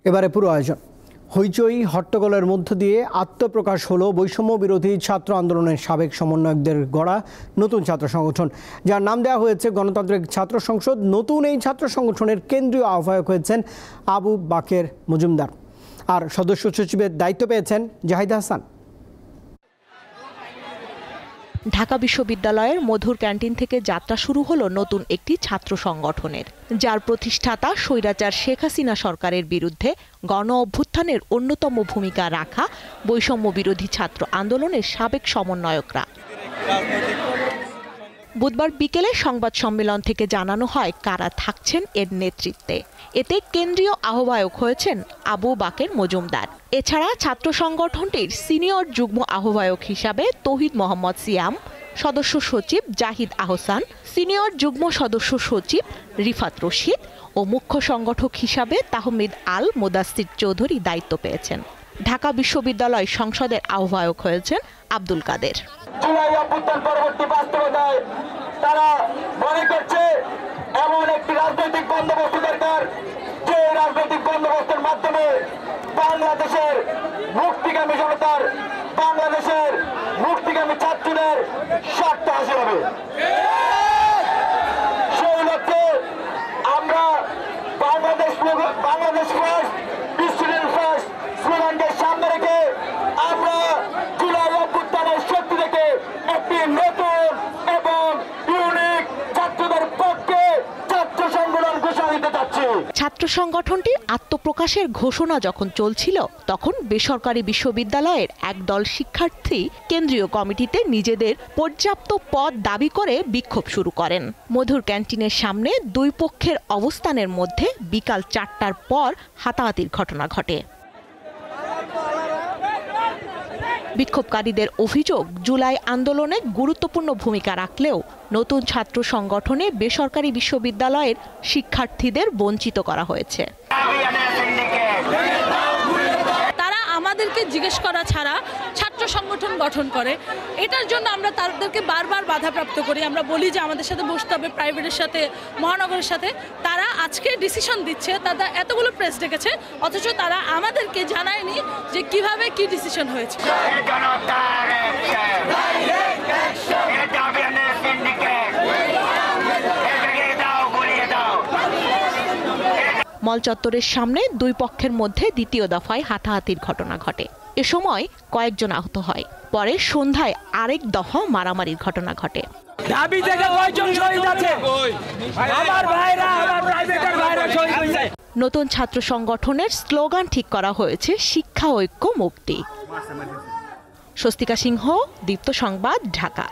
এবারে পুরো আয়োজন হইচই হট্টগোলের মধ্য দিয়ে আত্মপ্রকাশ হলো বৈষম্য বিরোধী ছাত্র আন্দোলনের সাবেক সমন্বয়কদের গড়া নতুন ছাত্র সংগঠন, যার নাম দেওয়া হয়েছে গণতান্ত্রিক ছাত্র সংসদ। নতুন এই ছাত্র সংগঠনের কেন্দ্রীয় আহ্বায়ক হয়েছেন আবু বাকের মজুমদার, আর সদস্য সচিবের দায়িত্ব পেয়েছেন জাহিদ হাসান। ঢাকা বিশ্ববিদ্যালয়ের মধুর ক্যান্টিন থেকে যাত্রা শুরু হলো নতুন একটি ছাত্র সংগঠনের, যার প্রতিষ্ঠাতা স্বৈরাচার শেখ হাসিনা সরকারের বিরুদ্ধে গণ অভ্যুত্থানের অন্যতম ভূমিকা রাখা বৈষম্য বিরোধী ছাত্র আন্দোলনের সাবেক সমন্বয়করা। বুধবার বিকেলে সংবাদ সম্মেলন থেকে জানানো হয় কারা থাকছেন এর নেতৃত্বে। এতে কেন্দ্রীয় আহ্বায়ক হয়েছেন আবু বাকের মজুমদার। এছাড়া ছাত্র সংগঠনটির সিনিয়র যুগ্ম আহ্বায়ক হিসাবে তৌহিদ মোহাম্মদ সিয়াম, সদস্য সচিব জাহিদ আহসান, সিনিয়র যুগ্ম সদস্য সচিব রিফাত রশিদ ও মুখ্য সংগঠক হিসাবে তাহমিদ আল মোদাস্সির চৌধুরী দায়িত্ব পেয়েছেন। ঢাকা বিশ্ববিদ্যালয় সংসদের আহ্বায়ক হয়েছেন আব্দুল কাদের। জুলাই অভ্যুত্থান পরবর্তী বাস্তবতায় তারা মনে করছে এমন একটি রাজনৈতিক বন্দোবস্ত দরকার, যে রাজনৈতিক বন্দোবস্তের মাধ্যমে বাংলাদেশের মুক্তিগামী জনতার, বাংলাদেশের মুক্তিগামী ছাত্রদের স্বার্থ হাসিল হবে। সেই লক্ষ্যে আমরা বাংলাদেশ ফার্স্ট, স্টুডেন্ট ফার্স্ট স্লোগানকে সামনে রেখে আমরা জুলাই অভ্যুত্থানের শক্তি থেকে একটি নতুন এবং ইউনিক ছাত্রদের পক্ষে ছাত্র সংগঠন ঘোষণা দিতে যাচ্ছি। ছাত্র সংগঠনটির আত্মপ্রকাশের ঘোষণা যখন চলছিল, তখন বেসরকারি বিশ্ববিদ্যালয়ের একদল শিক্ষার্থী কেন্দ্রীয় কমিটিতে নিজেদের পর্যাপ্ত পদ দাবি করে বিক্ষোভ শুরু করেন। মধুর ক্যান্টিনের সামনে দুই পক্ষের অবস্থানের মধ্যে বিকাল 4টার পর হাতাহাতির ঘটনা ঘটে। বিক্ষোভকারীদের অভিযোগ, জুলাই আন্দোলনে গুরুত্বপূর্ণ ভূমিকা রাখলেও নতুন ছাত্র সংগঠনে বেসরকারি বিশ্ববিদ্যালয়ের শিক্ষার্থীদের বঞ্চিত করা হয়েছে। তারা আমাদেরকে জিজ্ঞেস করা ছাড়া ছাত্র সংগঠন গঠন করে, এটার জন্য আমরা তাদেরকে বারবার বাধাপ্রাপ্ত করি। আমরা বলি যে আমাদের সাথে বসতে হবে, প্রাইভেটের সাথে, মহানগরের সাথে। তারা আজকে ডিসিশন দিচ্ছে, তারা এতগুলো প্রেস ডেকেছে, অথচ তারা আমাদেরকে জানায়নি যে কিভাবে কি ডিসিশন হয়েছে। মল চত্বরের সামনে দুই পক্ষের মধ্যে দ্বিতীয় দফায় হাতাহাতির ঘটনা ঘটে। এ সময় কয়েকজন আহত হয়। পরে সন্ধ্যায় আরেক দফা মারামারির ঘটনা ঘটে। নতুন ছাত্র সংগঠনের স্লোগান ঠিক করা হয়েছে শিক্ষা ঐক্য মুক্তি। স্বস্তিকা সিংহ, দীপ্ত সংবাদ, ঢাকা।